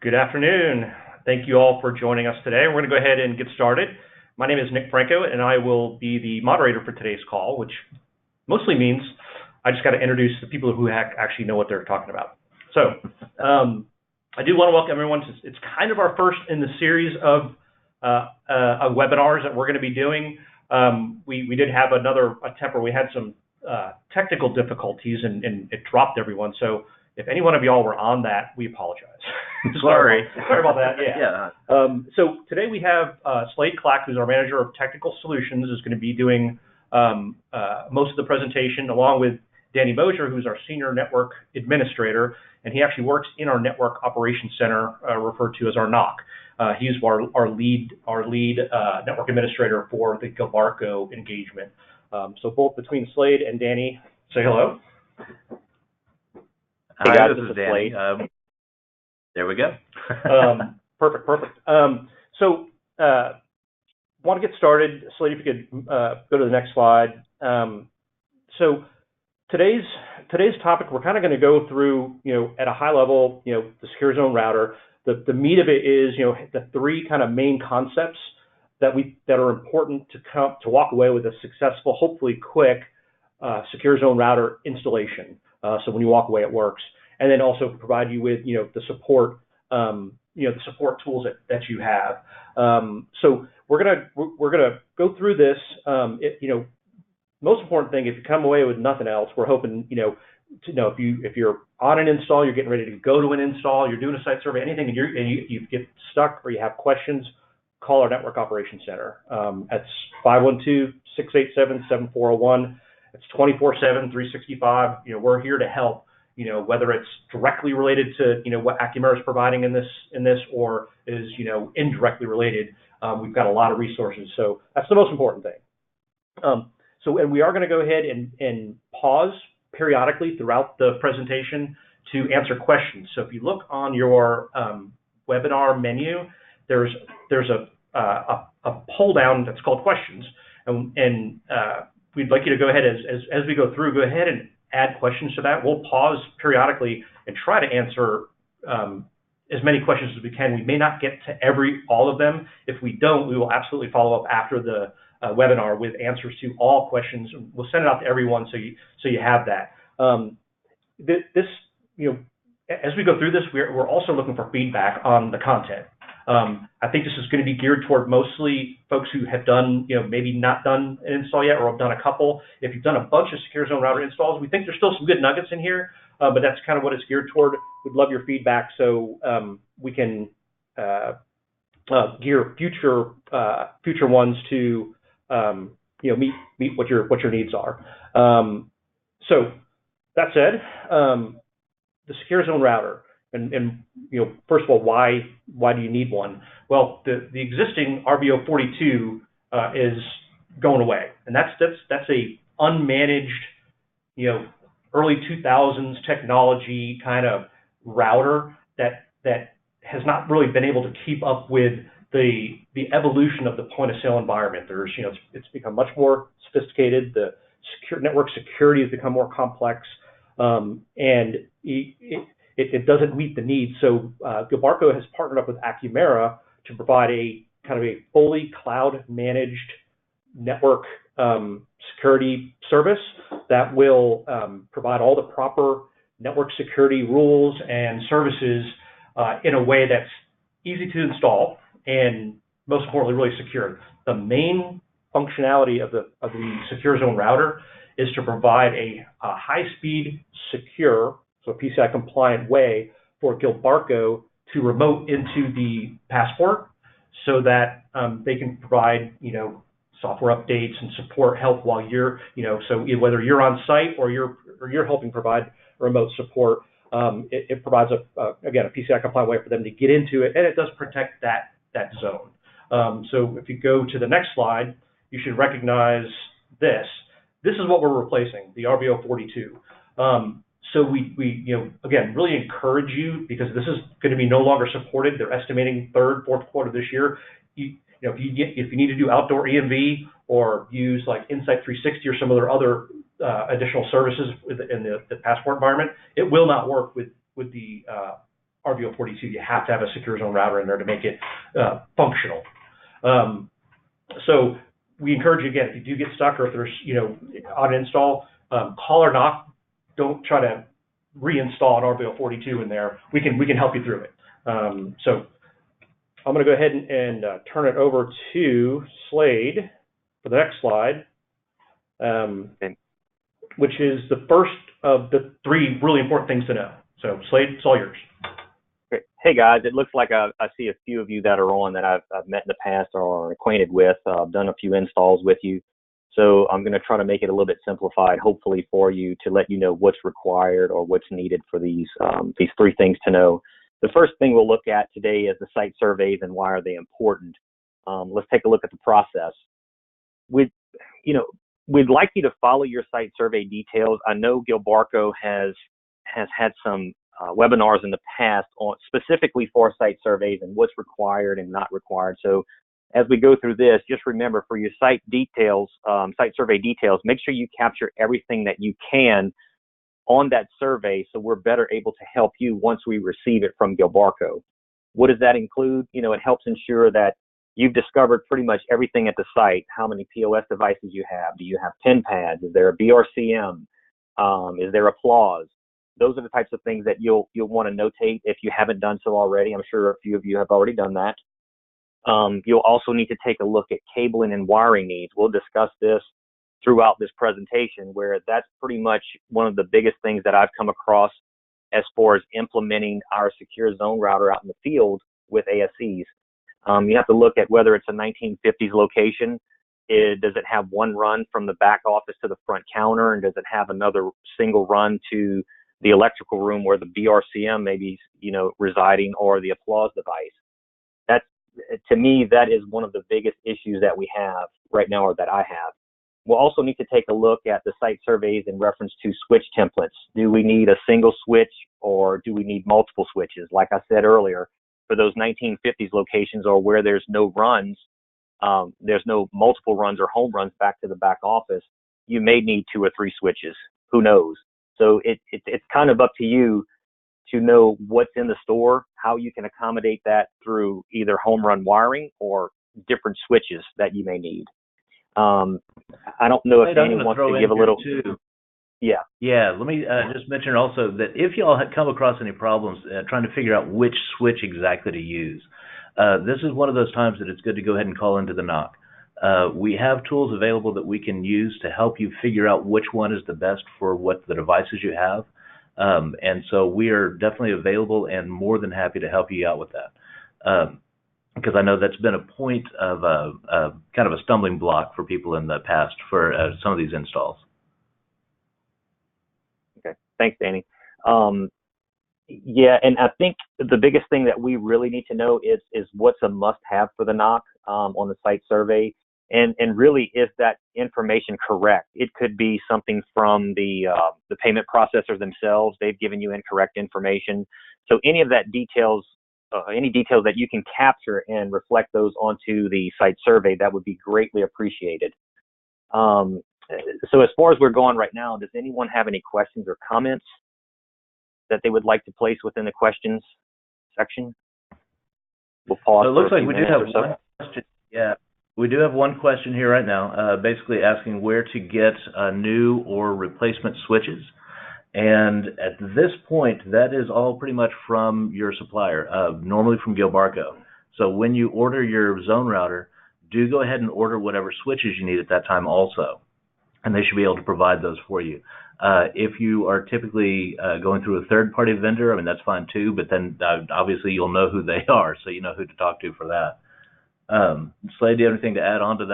Good afternoon. Thank you all for joining us today. We're going to go ahead and get started. My name is Nick Franco, and I will be the moderator for today's call, which mostly means I just got to introduce the people who actually know what they're talking about. So I do want to welcome everyone. It's kind of our first in the series of webinars that we're going to be doing. We did have another attempt where we had some technical difficulties and it dropped everyone. So if any one of y'all were on that, we apologize. Sorry about that. Yeah. So today we have Slade Clack, who's our manager of technical solutions, is going to be doing most of the presentation, along with Danny Mosier, who's our senior network administrator, and he actually works in our network operations center, referred to as our NOC. He's our lead network administrator for the Gilbarco engagement. So both between Slade and Danny, say hello. Hey guys, this is Danny. There we go. Perfect. So want to get started. Slade, if you could go to the next slide. So today's topic, we're kind of going to go through, at a high level, the secure zone router. The meat of it is, the three kind of main concepts that are important to walk away with a successful, hopefully quick, secure zone router installation. So when you walk away, it works, and then also provide you with, the support, the support tools that you have. So we're gonna go through this. Most important thing, if you come away with nothing else, we're hoping, to know if you're on an install, you're getting ready to go to an install, you're doing a site survey, anything, and you get stuck or you have questions, call our Network Operations Center. That's 512-687-7401. It's 24/7, 365. We're here to help. Whether it's directly related to what Acumera is providing in this, or is indirectly related. We've got a lot of resources, so that's the most important thing. And we are going to go ahead and pause periodically throughout the presentation to answer questions. So if you look on your webinar menu, there's a pull down that's called questions, and we'd like you to go ahead as we go through, go ahead and add questions to that. We'll pause periodically and try to answer as many questions as we can. We may not get to all of them. If we don't, we will absolutely follow up after the webinar with answers to all questions. We'll send it out to everyone so you have that. As we go through this, we're also looking for feedback on the content. I think this is going to be geared toward mostly folks who have done, maybe not done an install yet, or have done a couple. If you've done a bunch of secure zone router installs, we think there's still some good nuggets in here, but that's kind of what it's geared toward. We'd love your feedback so we can gear future ones to meet what your needs are. So that said, the secure zone router. And first of all, why do you need one? Well, the existing RBO 42 is going away, and that's a unmanaged, early 2000s technology kind of router that has not really been able to keep up with the evolution of the point of sale environment. There's it's become much more sophisticated. The network security has become more complex, and it doesn't meet the needs. So Gilbarco has partnered up with Acumera to provide a kind of a fully cloud-managed network security service that will provide all the proper network security rules and services in a way that's easy to install and, most importantly, really secure. The main functionality of the secure zone router is to provide a high-speed, secure, so a PCI compliant way for Gilbarco to remote into the passport so that they can provide, software updates and support help while you're, so whether you're on site or you're helping provide remote support, it provides again, a PCI compliant way for them to get into it, and it does protect that zone. So if you go to the next slide, you should recognize this. This is what we're replacing, the RBO 42. So we again, really encourage you, because this is going to be no longer supported. They're estimating third, fourth quarter this year. If you need to do outdoor EMV or use like Insight 360 or some of their other additional services in the passport environment, it will not work with the RBO42, you have to have a secure zone router in there to make it functional. So we encourage you, again, if you do get stuck or if there's, on install, call or knock. Don't try to reinstall an RBO42 in there. We can help you through it. So I'm going to go ahead and turn it over to Slade for the next slide, which is the first of the 3 really important things to know. So Slade, it's all yours. Great. Hey guys, it looks like I see a few of you that are on that I've met in the past or are acquainted with. I've done a few installs with you. So I'm going to try to make it a little bit simplified, hopefully for you, to let you know what's required or what's needed for these 3 things to know. The first thing we'll look at today is the site surveys and why are they important. Let's take a look at the process. We'd like you to follow your site survey details. I know Gilbarco has had some webinars in the past on specifically for site surveys and what's required and not required. So as we go through this, just remember for your site details, site survey details, make sure you capture everything that you can on that survey so we're better able to help you once we receive it from Gilbarco. What does that include? It helps ensure that you've discovered pretty much everything at the site, how many POS devices you have, do you have pin pads, is there a BRCM, is there applause? Those are the types of things that you'll want to notate if you haven't done so already. I'm sure a few of you have already done that. You'll also need to take a look at cabling and wiring needs. We'll discuss this throughout this presentation, where that's pretty much one of the biggest things that I've come across as far as implementing our secure zone router out in the field with ASCs. You have to look at whether it's a 1950s location. Does it have one run from the back office to the front counter, and does it have another single run to the electrical room where the BRCM may be, residing, or the applause device? That's, to me, that is one of the biggest issues that we have right now, or that I have. We'll also need to take a look at the site surveys in reference to switch templates. Do we need a single switch, or do we need multiple switches? Like I said earlier, for those 1950s locations or where there's no runs, there's no multiple runs or home runs back to the back office, you may need 2 or 3 switches. Who knows? So it's kind of up to you to know what's in the store, how you can accommodate that through either home run wiring or different switches that you may need. I don't know if anyone wants to give a little. Yeah. Yeah. Let me just mention also that if y'all come across any problems trying to figure out which switch exactly to use, this is one of those times that it's good to go ahead and call into the NOC. We have tools available that we can use to help you figure out which one is the best for what the devices you have. And so we are definitely available and more than happy to help you out with that. Because I know that's been a point of kind of a stumbling block for people in the past for some of these installs. Okay, thanks, Danny. Yeah, and I think the biggest thing that we really need to know is what's a must-have for the NOC on the site survey, and really, is that information correct? It could be something from the payment processors themselves. They've given you incorrect information. So any of that details, any details that you can capture and reflect those onto the site survey, that would be greatly appreciated. So as far as we're going right now, does anyone have any questions or comments that they would like to place within the questions section? We'll pause. So it looks like we do have one question. Yeah, we do have one question here right now, basically asking where to get new or replacement switches. And at this point, that is all pretty much from your supplier, normally from Gilbarco. So when you order your zone router, do go ahead and order whatever switches you need at that time also. And they should be able to provide those for you. If you are typically going through a third-party vendor, I mean, that's fine too, but then obviously you'll know who they are, so you know who to talk to for that. Slade, do you have anything to add on to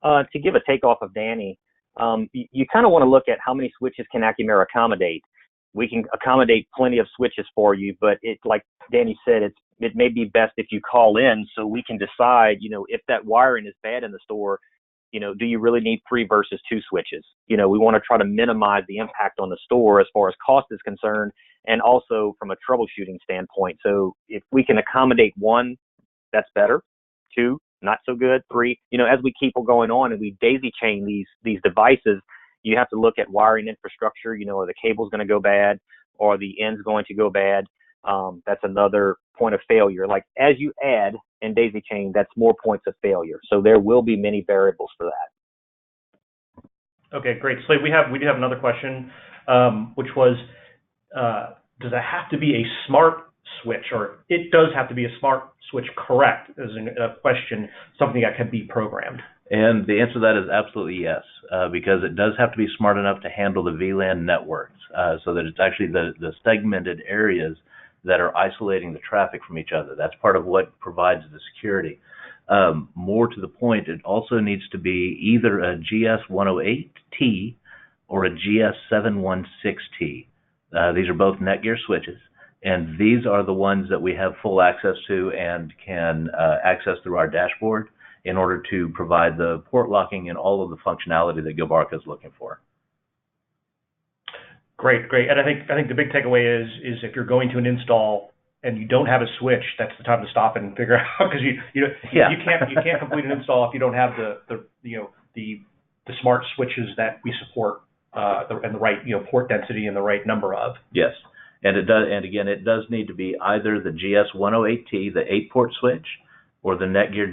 that? To give a takeoff of Danny, you kind of want to look at how many switches can Acumera accommodate. We can accommodate plenty of switches for you, but it, like Danny said, it may be best if you call in so we can decide, if that wiring is bad in the store, do you really need 3 versus 2 switches? We want to try to minimize the impact on the store as far as cost is concerned, and also from a troubleshooting standpoint. So if we can accommodate 1, that's better. 2, not so good. 3, as we keep going on and we daisy chain these devices, you have to look at wiring infrastructure. Are the cables going to go bad, or the ends going to go bad? That's another point of failure. Like as you add and daisy chain, that's more points of failure. So there will be many variables for that. Okay, great. Slade, we do have another question, which was, does it have to be a smart switch, or it does have to be a smart switch, correct? As a question, something that can be programmed. And the answer to that is absolutely yes, because it does have to be smart enough to handle the VLAN networks, so that it's actually the segmented areas that are isolating the traffic from each other. That's part of what provides the security. More to the point, it also needs to be either a GS108T or a GS716T. These are both Netgear switches, and these are the ones that we have full access to and can access through our dashboard in order to provide the port locking and all of the functionality that Gilbarco is looking for. Great. And I think the big takeaway is if you're going to an install and you don't have a switch, that's the time to stop and figure out, because you can't complete an install if you don't have the smart switches that we support, and the right port density and the right number of. Yes, and it does. And again, it does need to be either the GS108T, the 8-port switch, or the Netgear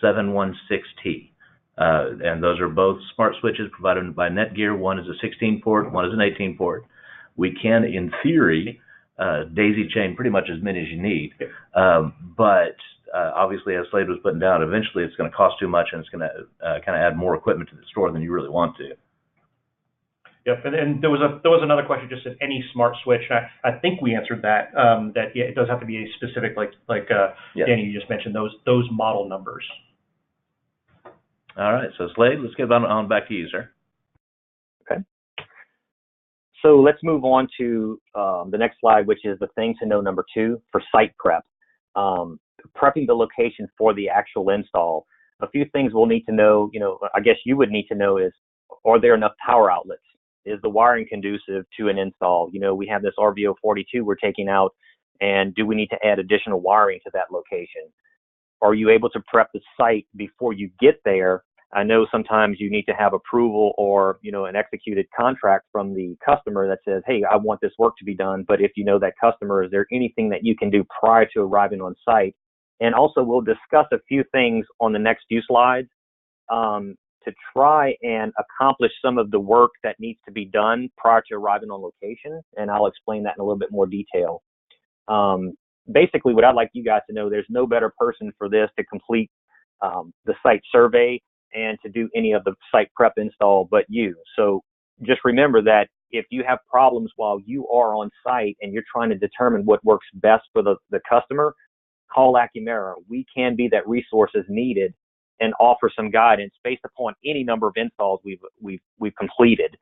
GS716T. And those are both smart switches provided by Netgear. One is a 16-port, one is an 18-port. We can, in theory, daisy chain pretty much as many as you need. But obviously, as Slade was putting down, eventually it's going to cost too much, and it's going to kind of add more equipment to the store than you really want to. Yep, and there was another question, just said any smart switch. I think we answered that. It does have to be a specific, like Yes. Danny, you just mentioned those model numbers. All right, so Slade, let's get on back to you, sir. Okay. So let's move on to the next slide, which is the thing to know number 2 for site prep. Prepping the location for the actual install. A few things we'll need to know, I guess you would need to know is, are there enough power outlets? Is the wiring conducive to an install? We have this RVO42 we're taking out, and do we need to add additional wiring to that location? Are you able to prep the site before you get there? I know sometimes you need to have approval or, an executed contract from the customer that says, hey, I want this work to be done. But if you know that customer, is there anything that you can do prior to arriving on site? And also, we'll discuss a few things on the next few slides to try and accomplish some of the work that needs to be done prior to arriving on location. And I'll explain that in a little bit more detail. Basically, what I'd like you guys to know, there's no better person for this to complete the site survey and to do any of the site prep install but you. So just remember that if you have problems while you are on site and you're trying to determine what works best for the customer, call Acumera. We can be that resource as needed and offer some guidance based upon any number of installs we've completed.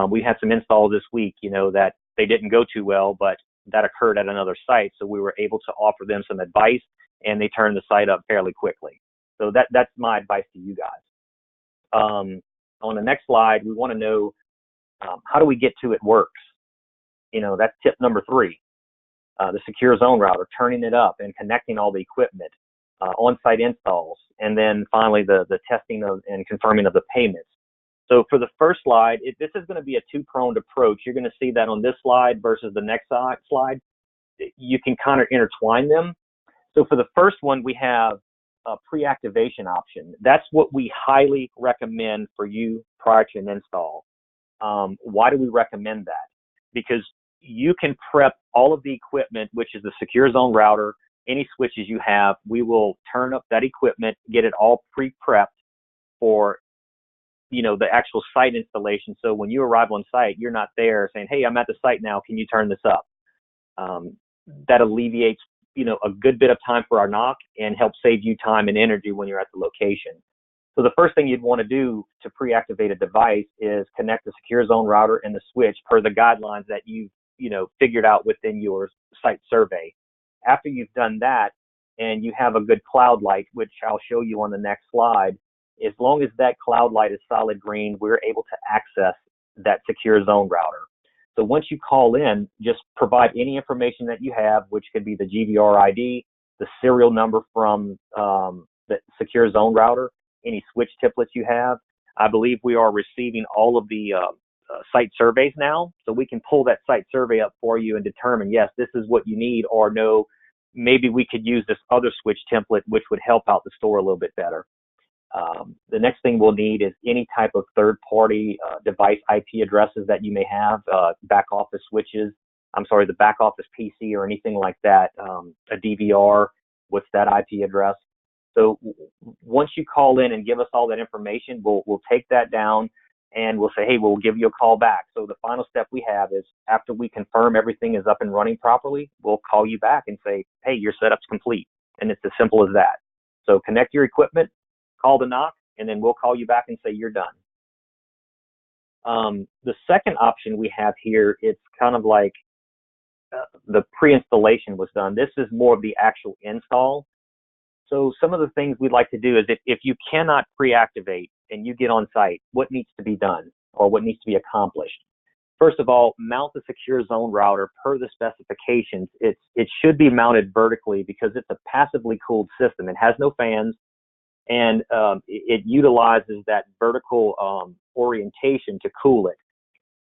We had some installs this week, that they didn't go too well, but that occurred at another site, so we were able to offer them some advice, and they turned the site up fairly quickly. So that's my advice to you guys. On the next slide, we want to know how do we get to it works? That's tip number 3. The secure zone router, turning it up and connecting all the equipment, on-site installs, and then finally the testing of and confirming of the payments. So for the first slide, this is going to be a 2-pronged approach. You're going to see that on this slide versus the next slide. You can kind of intertwine them. So for the first one, we have a pre-activation option. That's what we highly recommend for you prior to an install. Why do we recommend that? Because you can prep all of the equipment, which is the secure zone router, any switches you have. We will turn up that equipment, get it all pre-prepped for the actual site installation. So when you arrive on site, you're not there saying, hey, I'm at the site now, can you turn this up? That alleviates, a good bit of time for our knock and helps save you time and energy when you're at the location. So the first thing you'd want to do to pre-activate a device is connect the secure zone router and the switch per the guidelines that you've, figured out within your site survey. After you've done that and you have a good cloud light, which I'll show you on the next slide, as long as that cloud light is solid green, we're able to access that secure zone router. So once you call in, just provide any information that you have, which could be the GVR ID, the serial number from the secure zone router, any switch templates you have. I believe we are receiving all of the site surveys now, so we can pull that site survey up for you and determine, yes, this is what you need, or no, maybe we could use this other switch template, which would help out the store a little bit better. The next thing we'll need is any type of third-party device IP addresses that you may have, back office switches, the back office PC or anything like that, a DVR, what's that IP address? So once you call in and give us all that information, we'll take that down and we'll say, hey, we'll give you a call back. So the final step we have is after we confirm everything is up and running properly, we'll call you back and say, hey, your setup's complete. And it's as simple as that. So connect your equipment, call the knock, and then we'll call you back and say you're done. The second option we have here, it's kind of like the pre-installation was done. This is more of the actual install. So some of the things we'd like to do is if you cannot pre-activate and you get on site, what needs to be done or what needs to be accomplished? First of all, mount the secure zone router per the specifications. It should be mounted vertically because it's a passively cooled system. It has no fans, and it utilizes that vertical orientation to cool it.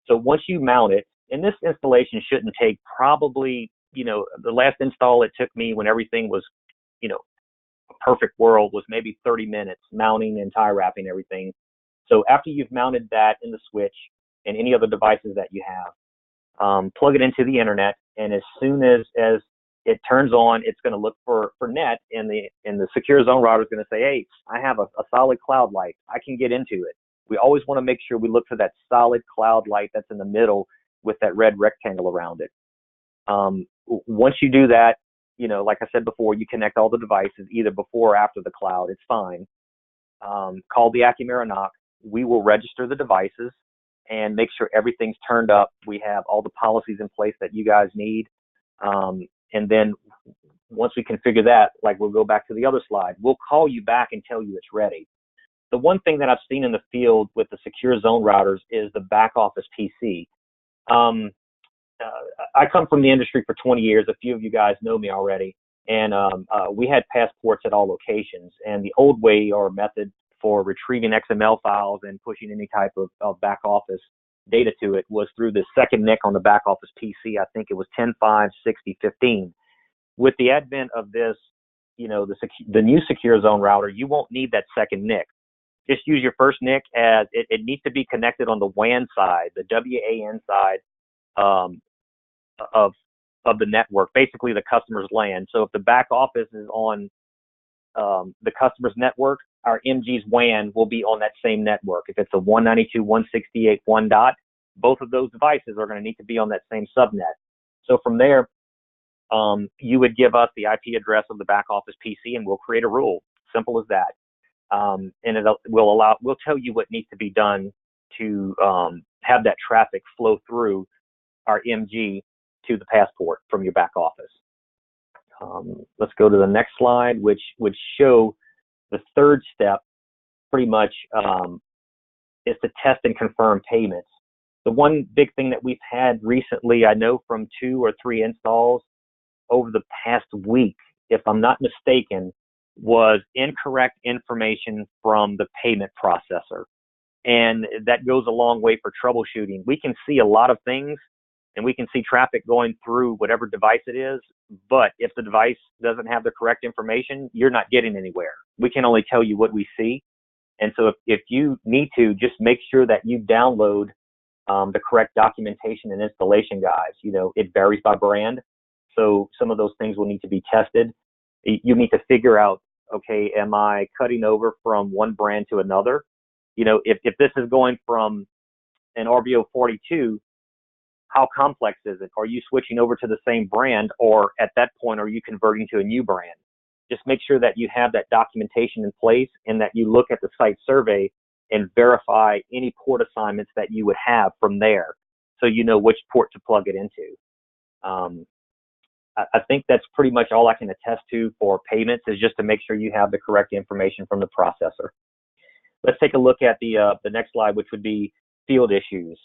So once you mount it, and this installation shouldn't take probably, the last install it took me when everything was, a perfect world was maybe 30 minutes, mounting and tie wrapping everything. So after you've mounted that in the switch and any other devices that you have, plug it into the internet, and as soon as it turns on, it's going to look for net, and the secure zone router is going to say, hey, I have a solid cloud light. I can get into it. We always want to make sure we look for that solid cloud light that's in the middle with that red rectangle around it. Once you do that, like I said before, you connect all the devices either before or after the cloud. It's fine. Call the Acumera knock. We will register the devices and make sure everything's turned up. We have all the policies in place that you guys need. And then once we configure that, like we'll go back to the other slide, we'll call you back and tell you it's ready. The one thing that I've seen in the field with the secure zone routers is the back office PC. I come from the industry for 20 years. A few of you guys know me already. And we had passports at all locations. And the old way or method for retrieving XML files and pushing any type of back office data to it was through the second NIC on the back office PC. I think it was 10.5.60.15. With the advent of this, the new secure zone router, you won't need that second NIC. Just use your first NIC as it needs to be connected on the WAN side, the WAN side of the network, basically the customer's LAN. So if the back office is on the customer's network, our MG's WAN will be on that same network. If it's a 192.168.1 dot, both of those devices are going to need to be on that same subnet. So from there, you would give us the IP address of the back office PC, and we'll create a rule. Simple as that. And we'll tell you what needs to be done to have that traffic flow through our MG to the passport from your back office. Let's go to the next slide, which would show the third step pretty much is to test and confirm payments. The one big thing that we've had recently, I know from 2 or 3 installs over the past week, if I'm not mistaken, was incorrect information from the payment processor. And that goes a long way for troubleshooting. We can see a lot of things, and we can see traffic going through whatever device it is, but if the device doesn't have the correct information, you're not getting anywhere. We can only tell you what we see. And so if you need to, just make sure that you download the correct documentation and installation guides. It varies by brand, so some of those things will need to be tested. You need to figure out, okay, am I cutting over from one brand to another? If this is going from an RBO 42, how complex is it? Are you switching over to the same brand, or at that point, are you converting to a new brand? Just make sure that you have that documentation in place and that you look at the site survey and verify any port assignments that you would have from there, so you know which port to plug it into. I think that's pretty much all I can attest to for payments, is just to make sure you have the correct information from the processor. Let's take a look at the next slide, which would be field issues.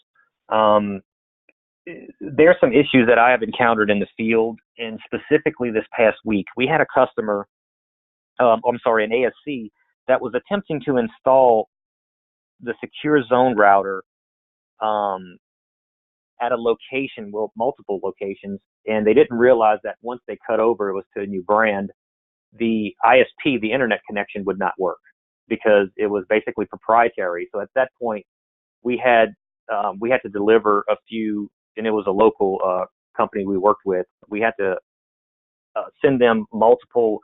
There are some issues that I have encountered in the field, and specifically this past week, we had a customer, an ASC, that was attempting to install the secure zone router um, at a location, well, multiple locations, and they didn't realize that once they cut over, it was to a new brand, the ISP, the internet connection, would not work because it was basically proprietary. So at that point, we had to deliver a few, and it was a local company we worked with. We had to send them multiple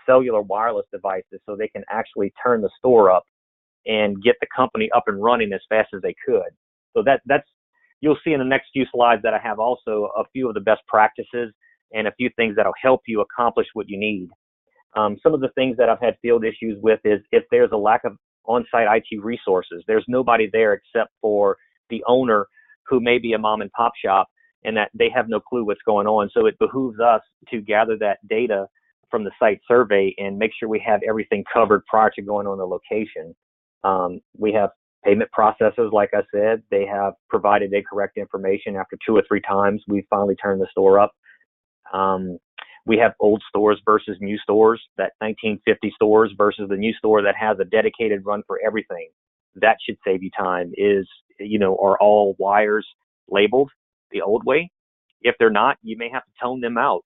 cellular wireless devices so they can actually turn the store up and get the company up and running as fast as they could. So that's you'll see in the next few slides that I have also a few of the best practices and a few things that'll help you accomplish what you need. Some of the things that I've had field issues with is if there's a lack of on-site IT resources, there's nobody there except for the owner who may be a mom and pop shop and that they have no clue what's going on. So it behooves us to gather that data from the site survey and make sure we have everything covered prior to going on the location. We have payment processors, like I said. They have provided the correct information after 2 or 3 times. We finally turned the store up. We have old stores versus new stores, that 1950 stores versus the new store that has a dedicated run for everything. That should save you time. Are all wires labeled the old way? If they're not, you may have to tone them out.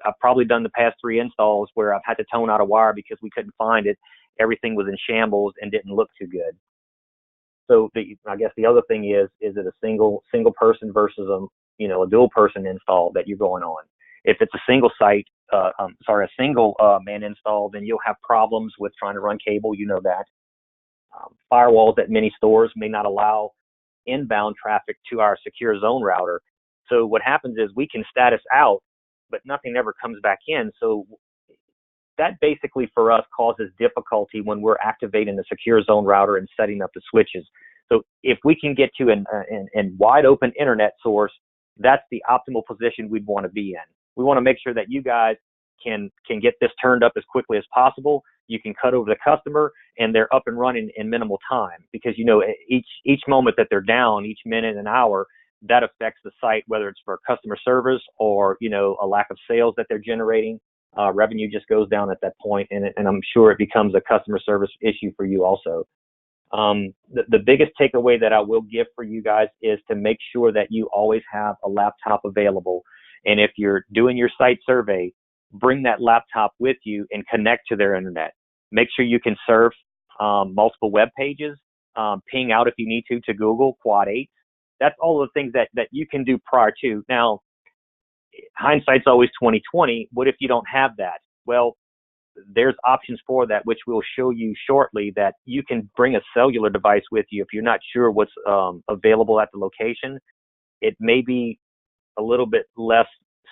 I've probably done the past 3 installs where I've had to tone out a wire because we couldn't find it. Everything was in shambles and didn't look too good. So I guess the other thing is it a single person versus a dual person install that you're going on? If it's a single site, a single man install, then you'll have problems with trying to run cable. You know that. Firewalls at many stores may not allow inbound traffic to our secure zone router. So what happens is we can status out, but nothing ever comes back in. So that basically for us causes difficulty when we're activating the secure zone router and setting up the switches. So if we can get to an wide open internet source, that's the optimal position we'd want to be in. We want to make sure that you guys can get this turned up as quickly as possible. You can cut over the customer and they're up and running in minimal time, because each moment that they're down, each minute and hour, that affects the site, whether it's for customer service or a lack of sales that they're generating. Revenue just goes down at that point, and I'm sure it becomes a customer service issue for you also. The biggest takeaway that I will give for you guys is to make sure that you always have a laptop available. And if you're doing your site survey, bring that laptop with you and connect to their internet. Make sure you can surf multiple web pages, ping out if you need to Google Quad 8. That's all the things that you can do prior to. Now, hindsight's always 20/20. What if you don't have that? Well, there's options for that, which we'll show you shortly, that you can bring a cellular device with you if you're not sure what's available at the location. It may be a little bit less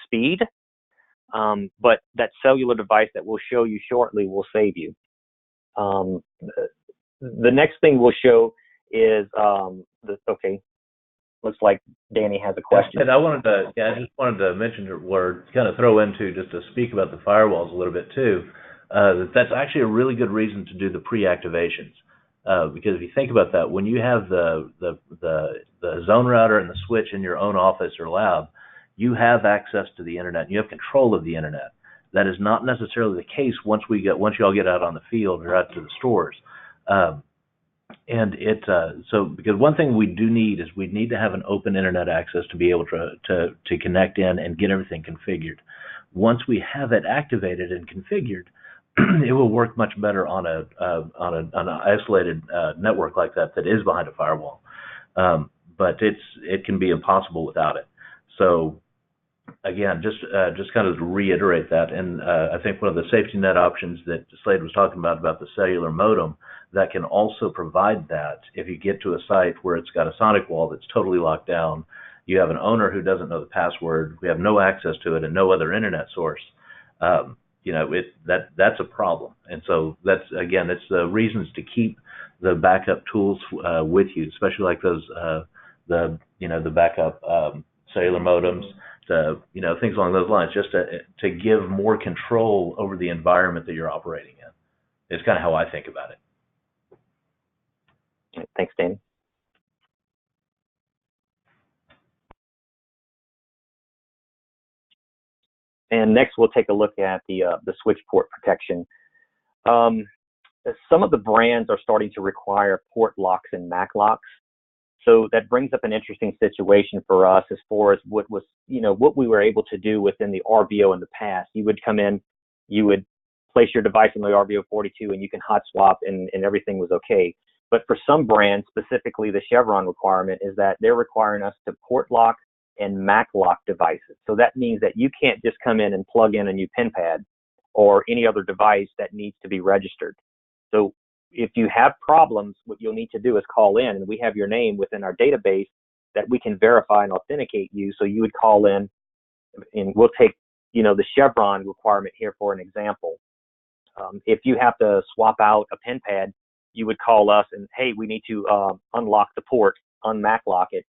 speed, but that cellular device that we'll show you shortly will save you. The next thing we'll show is looks like Danny has a question. And I just wanted to mention, or kind of throw into, just to speak about the firewalls a little bit too. That's actually a really good reason to do the pre-activations, because if you think about that, when you have the zone router and the switch in your own office or lab, you have access to the internet. You have control of the internet. That is not necessarily the case once you all get out on the field or out to the stores. Because one thing we do need is we need to have an open internet access to be able to connect in and get everything configured. Once we have it activated and configured, it will work much better on an isolated network like that is behind a firewall. But it can be impossible without it. So again, just kind of to reiterate that, and I think one of the safety net options that Slade was talking about the cellular modem, that can also provide that if you get to a site where it's got a sonic wall that's totally locked down, you have an owner who doesn't know the password, we have no access to it and no other internet source, that's a problem. And so it's the reasons to keep the backup tools with you, especially like those the backup cellular modems, things along those lines, just to give more control over the environment that you're operating in. It's kind of how I think about it. Thanks, Dan. And next, we'll take a look at the switch port protection. Some of the brands are starting to require port locks and MAC locks. So that brings up an interesting situation for us as far as what was, what we were able to do within the RVO in the past. You would come in, you would place your device in the RVO 42 and you can hot swap and everything was okay. But for some brands, specifically the Chevron requirement is that they're requiring us to port lock and MAC lock devices. So that means that you can't just come in and plug in a new pin pad or any other device that needs to be registered. So if you have problems, what you'll need to do is call in, and we have your name within our database that we can verify and authenticate you. So you would call in, and we'll take, the Chevron requirement here for an example. If you have to swap out a pin pad, you would call us and, hey, we need to unlock the port, unMAC lock it.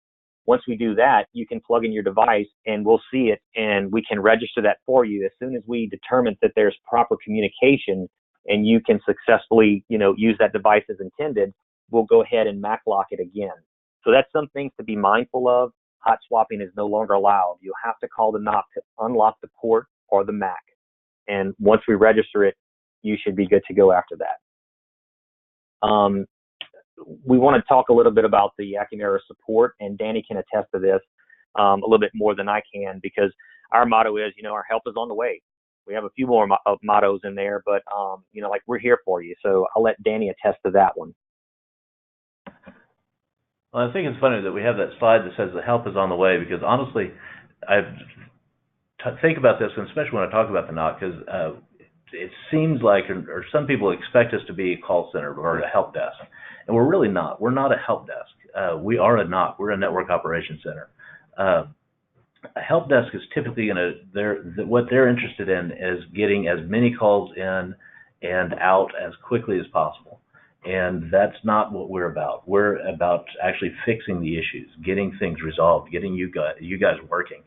Once we do that, you can plug in your device and we'll see it and we can register that for you. As soon as we determine that there's proper communication and you can successfully, use that device as intended, we'll go ahead and MAC lock it again. So that's some things to be mindful of. Hot swapping is no longer allowed. You'll have to call the NOC to unlock the port or the MAC. And once we register it, you should be good to go after that. We want to talk a little bit about the Acumera support, and Danny can attest to this a little bit more than I can, because our motto is, our help is on the way. We have a few more mottos in there, but, we're here for you. So I'll let Danny attest to that one. Well, I think it's funny that we have that slide that says the help is on the way, because honestly, I think about this, and especially when I talk about the NOC, because it seems like, or some people expect us to be a call center or a help desk, and we're really not. We're not a help desk. We are a NOC. We're a network operations center. A help desk is typically what they're interested in is getting as many calls in and out as quickly as possible. And that's not what we're about. We're about actually fixing the issues, getting things resolved, getting you guys working.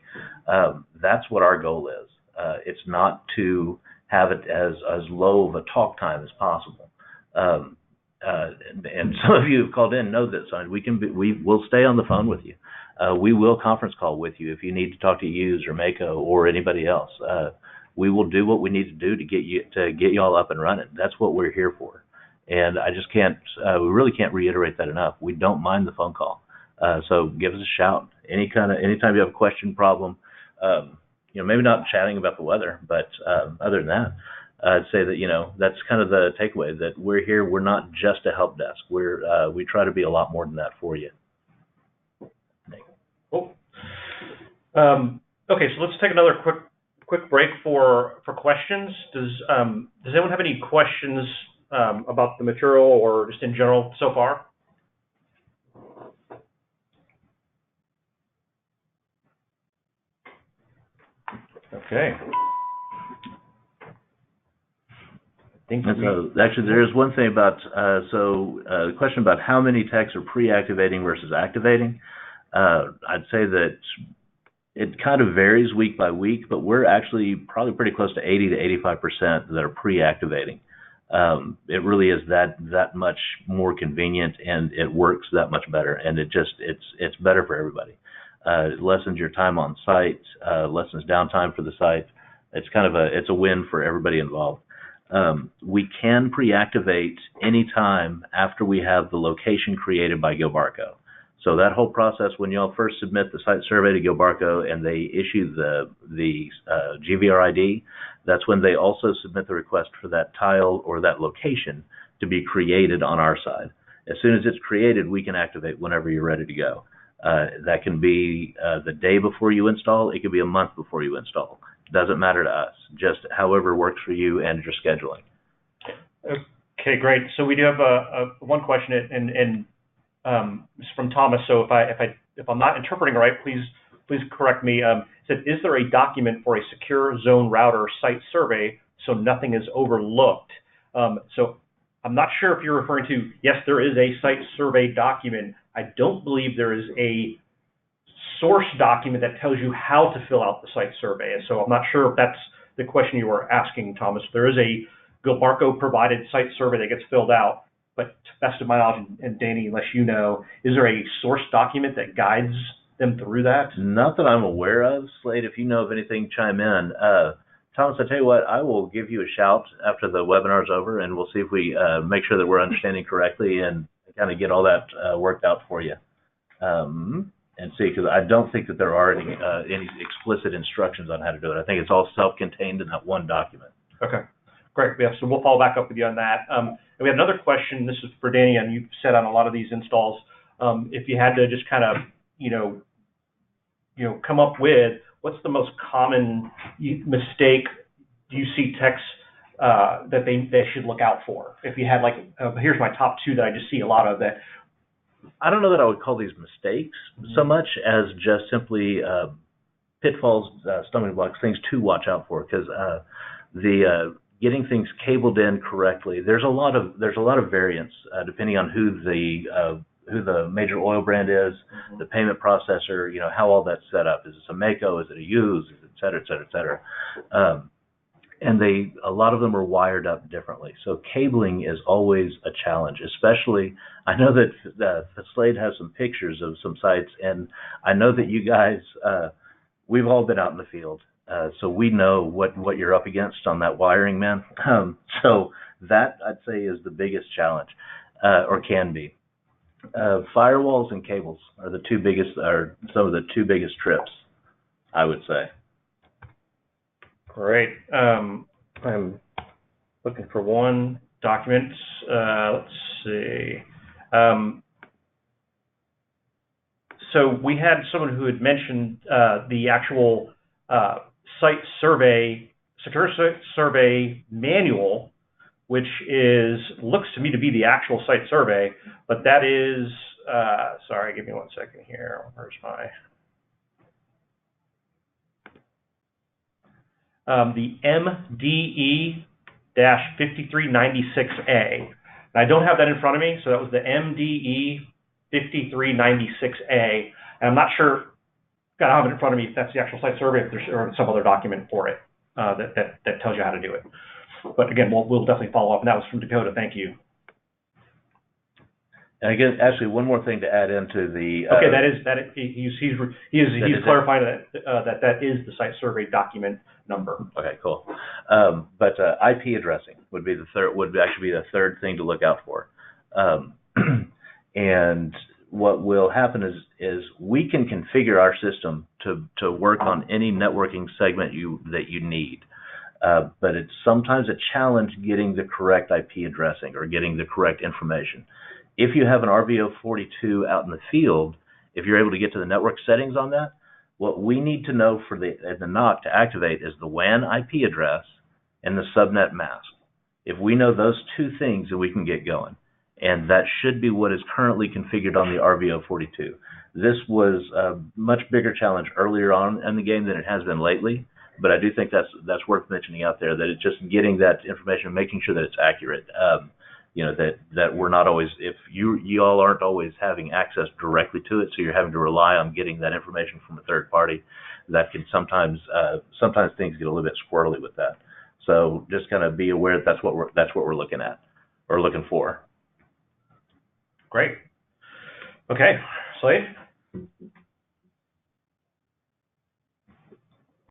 That's what our goal is. It's not to have it as low of a talk time as possible. And some of you who have called in know this. We will stay on the phone with you. We will conference call with you if you need to talk to Hughes or Mako or anybody else. We will do what we need to do to get you all up and running. That's what we're here for. And I just can't. We really can't reiterate that enough. We don't mind the phone call. So give us a shout. Anytime you have a question, problem. Maybe not chatting about the weather, but other than that, I'd say that that's kind of the takeaway, that we're here. We're not just a help desk. We try to be a lot more than that for you. Cool. Okay, so let's take another quick break for questions. Does anyone have any questions about the material or just in general so far? Okay. Actually, there is one thing about, the question about how many techs are pre-activating versus activating. I'd say that it kind of varies week by week, but we're actually probably pretty close to 80 to 85% that are pre-activating. It really is that much more convenient, and it works that much better, and it's better for everybody. It lessens your time on site, lessens downtime for the site. It's it's a win for everybody involved. We can pre-activate any time after we have the location created by Gilbarco. So that whole process, when y'all first submit the site survey to Gilbarco and they issue the GVR ID, that's when they also submit the request for that tile or that location to be created on our side. As soon as it's created, we can activate whenever you're ready to go. That can be the day before you install. It could be a month before you install. Doesn't matter to us. Just however works for you and your scheduling. Okay, great. So we do have one question, and it's from Thomas. So if I'm not interpreting right, please correct me. It said, is there a document for a secure zone router site survey so nothing is overlooked? So I'm not sure if you're referring to, yes, there is a site survey document. I don't believe there is a source document that tells you how to fill out the site survey. And so I'm not sure if that's the question you were asking, Thomas. There is a Gilbarco provided site survey that gets filled out, but to the best of my knowledge, and Danny, unless you know, is there a source document that guides them through that? Not that I'm aware of. Slade, if you know of anything, chime in. Thomas, I tell you what, I will give you a shout after the webinar's over, and we'll see if we make sure that we're understanding correctly and kind of get all that worked out for you. and see, because I don't think that there are any explicit instructions on how to do it. I think it's all self-contained in that one document. Okay, great. Yeah, so we'll follow back up with you on that. And we have another question. This is for Danny, and you've said on a lot of these installs, if you had to just kind of, come up with what's the most common mistake you see techs that they should look out for? If you had here's my top 2 that I just see a lot of that. I don't know that I would call these mistakes so much as just simply pitfalls, stumbling blocks, things to watch out for, because the getting things cabled in correctly. There's a lot of variance depending on who the major oil brand is, the payment processor, how all that's set up. Is it a Mako? Is it a use? Et cetera, et cetera, et cetera. And a lot of them are wired up differently. So cabling is always a challenge, especially, I know that Slade has some pictures of some sites, and I know that you guys, we've all been out in the field, so we know what you're up against on that wiring, man. So that, I'd say, is the biggest challenge, or can be. Firewalls and cables are some of the 2 biggest trips, I would say. Great. I'm looking for one document. Let's see. So we had someone who had mentioned the actual site survey, secure survey manual, which looks to me to be the actual site survey, but that is, sorry, give me 1 second here. Where's my... the MDE-5396A. And I don't have that in front of me, so that was the MDE-5396A. And I'm not sure, I don't have it in front of me if that's the actual site survey, if there's some other document for it that tells you how to do it. But again, we'll definitely follow up. And that was from Dakota. Thank you. And I guess actually one more thing to add into the. Okay, he's clarifying that is the site survey document number. Okay, cool. But IP addressing would actually be the third thing to look out for. And what will happen is we can configure our system to work on any networking segment that you need. But it's sometimes a challenge getting the correct IP addressing or getting the correct information. If you have an RV042 out in the field, if you're able to get to the network settings on that, what we need to know for the NOC to activate is the WAN IP address and the subnet mask. If we know those 2 things, then we can get going. And that should be what is currently configured on the RV042. This was a much bigger challenge earlier on in the game than it has been lately, but I do think that's worth mentioning out there, that it's just getting that information, making sure that it's accurate. That we're not always, if you all aren't always having access directly to it, so you're having to rely on getting that information from a third party, that can sometimes things get a little bit squirrely with that. So just kind of be aware that that's what we're looking at or looking for. Great. Okay, Slade?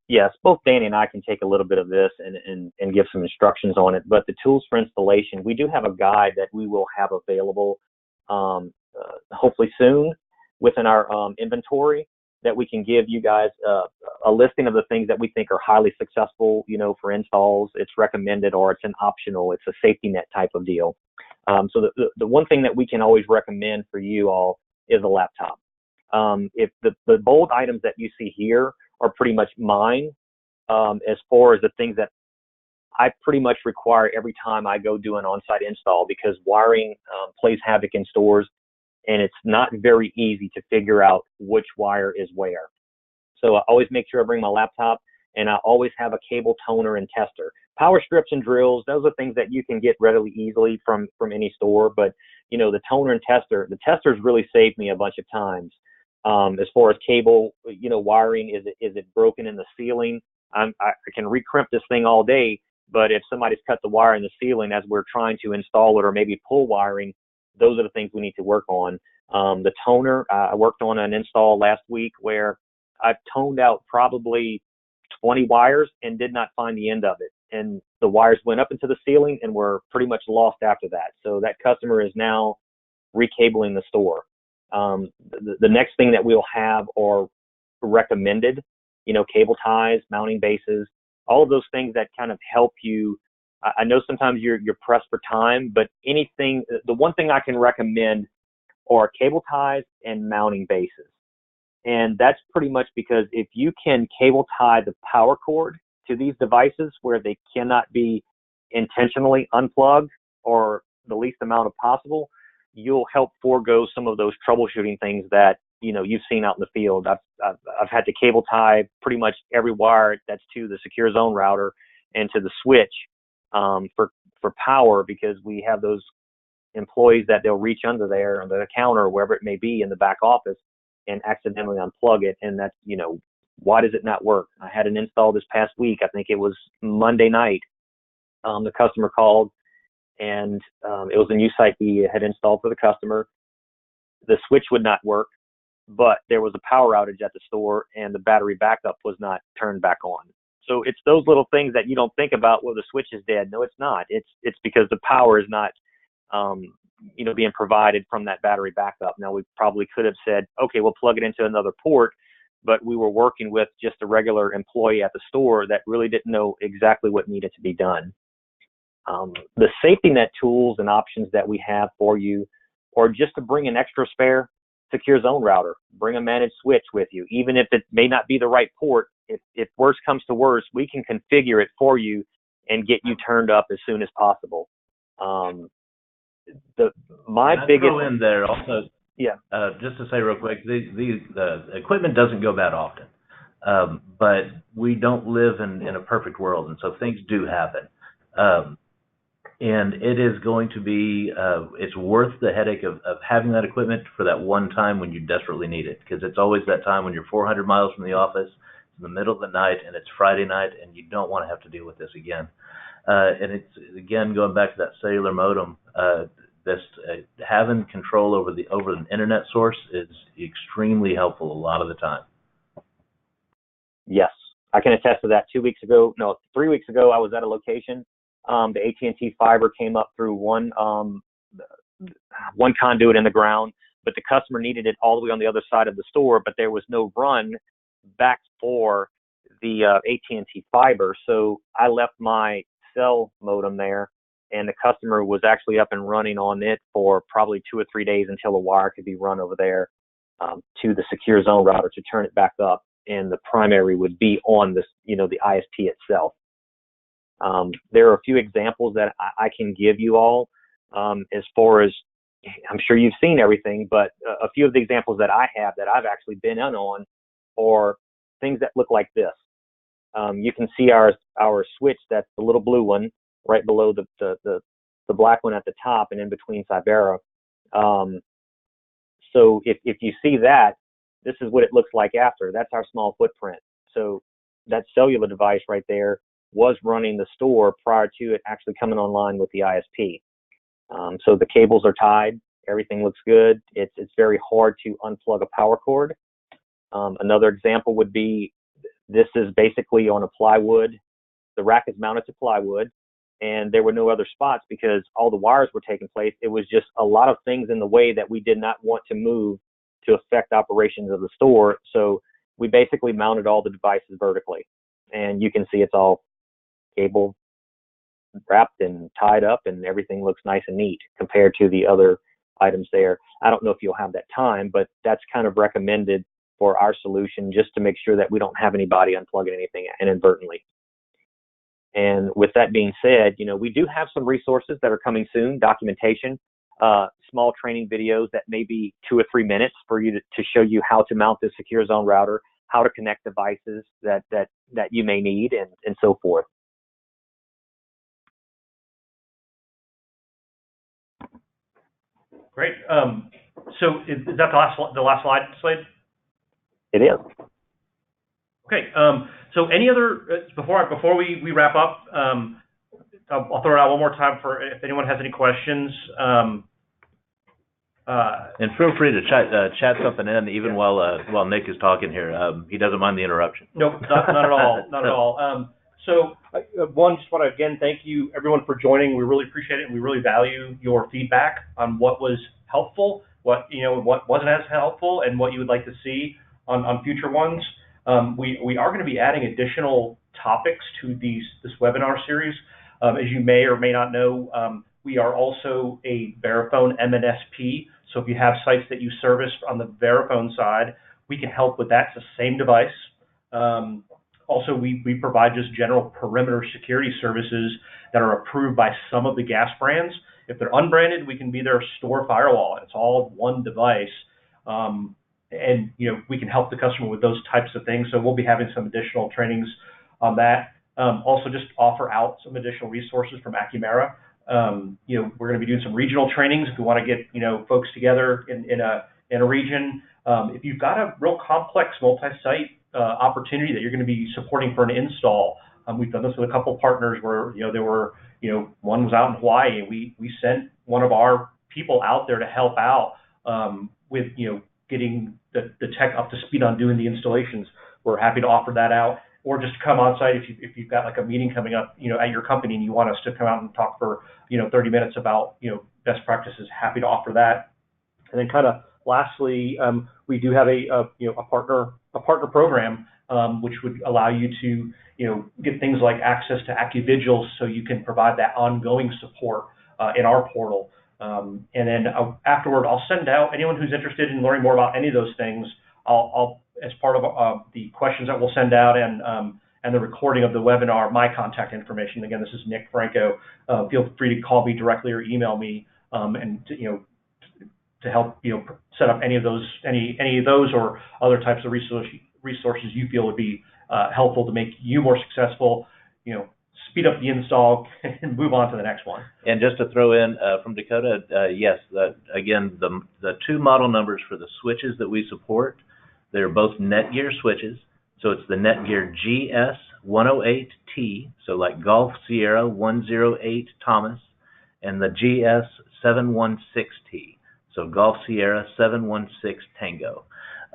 Yes, both Danny and I can take a little bit of this and give some instructions on it. But the tools for installation, we do have a guide that we will have available hopefully soon within our inventory that we can give you guys a listing of the things that we think are highly successful, for installs. It's recommended or it's an optional. It's a safety net type of deal. So the one thing that we can always recommend for you all is a laptop. If the bold items that you see here are pretty much mine as far as the things that I pretty much require every time I go do an on-site install, because wiring plays havoc in stores, and it's not very easy to figure out which wire is where. So I always make sure I bring my laptop, and I always have a cable toner and tester. Power strips and drills, those are things that you can get readily easily from any store, but the toner and tester, the testers really saved me a bunch of times. As far as cable, wiring, is it broken in the ceiling? I can recrimp this thing all day, but if somebody's cut the wire in the ceiling as we're trying to install it, or maybe pull wiring, those are the things we need to work on. The toner, I worked on an install last week where I've toned out probably 20 wires and did not find the end of it. And the wires went up into the ceiling and were pretty much lost after that. So that customer is now recabling the store. The next thing that we'll have are recommended, cable ties, mounting bases, all of those things that kind of help you. I know sometimes you're pressed for time, but the one thing I can recommend are cable ties and mounting bases. And that's pretty much because if you can cable tie the power cord to these devices where they cannot be intentionally unplugged or the least amount of possible, you'll help forego some of those troubleshooting things that you've seen out in the field. I've had to cable tie pretty much every wire that's to the secure zone router and to the switch for power, because we have those employees that they'll reach under there on the counter or wherever it may be in the back office and accidentally unplug it, and that's why does it not work? I had an install this past week. I think it was Monday night. The customer called, and it was a new site we had installed for the customer. The switch would not work, but there was a power outage at the store, and the battery backup was not turned back on. So it's those little things that you don't think about. Well, the switch is dead. No, it's not. It's because the power is not, being provided from that battery backup. Now, we probably could have said, okay, we'll plug it into another port, but we were working with just a regular employee at the store that really didn't know exactly what needed to be done. The safety net tools and options that we have for you, or just to bring an extra spare secure zone router, bring a managed switch with you, even if it may not be the right port. If worse comes to worse, we can configure it for you and get you turned up as soon as possible. My biggest throw in there also, yeah, just to say real quick, the equipment doesn't go bad often, but we don't live in a perfect world, and so things do happen. And it is going to be, it's worth the headache of having that equipment for that one time when you desperately need it, because it's always that time when you're 400 miles from the office, in the middle of the night, and it's Friday night, and you don't want to have to deal with this again. And it's, again, going back to that cellular modem, having control over an internet source is extremely helpful a lot of the time. Yes, I can attest to that. 3 weeks ago, I was at a location. The AT&T fiber came up through one conduit in the ground, but the customer needed it all the way on the other side of the store, but there was no run back for the AT&T fiber. So I left my cell modem there, and the customer was actually up and running on it for probably 2 or 3 days until a wire could be run over there to the secure zone router to turn it back up, and the primary would be on this, the ISP itself. There are a few examples that I can give you all as far as, I'm sure you've seen everything, but a few of the examples that I have that I've actually been in on are things that look like this. You can see our switch, that's the little blue one right below the black one at the top and in between Cybera. So if you see that, this is what it looks like after. That's our small footprint. So that cellular device right there was running the store prior to it actually coming online with the ISP. So the cables are tied. Everything looks good. It's very hard to unplug a power cord. Another example would be, this is basically on a plywood. The rack is mounted to plywood, and there were no other spots because all the wires were taking place. It was just a lot of things in the way that we did not want to move to affect operations of the store. So we basically mounted all the devices vertically, and you can see it's all cable wrapped and tied up, and everything looks nice and neat compared to the other items there. I don't know if you'll have that time, but that's kind of recommended for our solution, just to make sure that we don't have anybody unplugging anything inadvertently. And with that being said, we do have some resources that are coming soon, documentation, small training videos that may be 2 or 3 minutes for you to show you how to mount this secure zone router, how to connect devices that you may need, and so forth. Great. So is that the last slide, Slade? It is. Okay. So any other before we wrap up, I'll throw it out one more time for if anyone has any questions. And feel free to chat something in even while Nick is talking here. He doesn't mind the interruption. Nope, not at all. Not at all. So one, just want to again thank you everyone for joining. We really appreciate it, and we really value your feedback on what was helpful, what what wasn't as helpful and what you would like to see on future ones. We are going to be adding additional topics to this webinar series. As you may or may not know, we are also a Verifone MNSP. So if you have sites that you service on the Verifone side, we can help with that. It's the same device. Also, we provide just general perimeter security services that are approved by some of the gas brands. If they're unbranded, we can be their store firewall. It's all one device. And we can help the customer with those types of things. So we'll be having some additional trainings on that. Also, just offer out some additional resources from Acumera. We're going to be doing some regional trainings if we want to get folks together in a region. If you've got a real complex multi-site opportunity that you're going to be supporting for an install, we've done this with a couple partners where they were one was out in Hawaii, and we sent one of our people out there to help out with getting the tech up to speed on doing the installations. We're happy to offer that out, or just come on site if you've got like a meeting coming up at your company and you want us to come out and talk for 30 minutes about best practices. Happy to offer that. And then kind of lastly, we do have a partner program which would allow you to get things like access to AccuVigils, so you can provide that ongoing support in our portal. And then afterward, I'll send out anyone who's interested in learning more about any of those things. I'll as part of the questions that we'll send out and the recording of the webinar, my contact information. Again, this is Nick Franco. Feel free to call me directly or email me, and to help set up any of those or other types of resources you feel would be helpful to make you more successful. Speed up the install and move on to the next one. And just to throw in from Dakota, yes, again, the two model numbers for the switches that we support, they're both Netgear switches. So it's the Netgear GS108T, so like Golf Sierra 108 Thomas, and the GS716T, so Golf Sierra 716 Tango.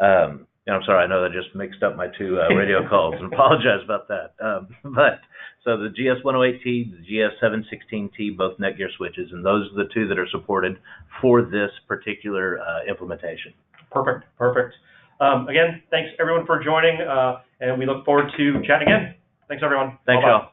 I'm sorry, I know I just mixed up my two radio calls, and apologize about that. But so the GS108T, the GS716T, both Netgear switches, and those are the two that are supported for this particular implementation. Perfect. Again, thanks everyone for joining, and we look forward to chatting again. Thanks everyone. Thanks, y'all.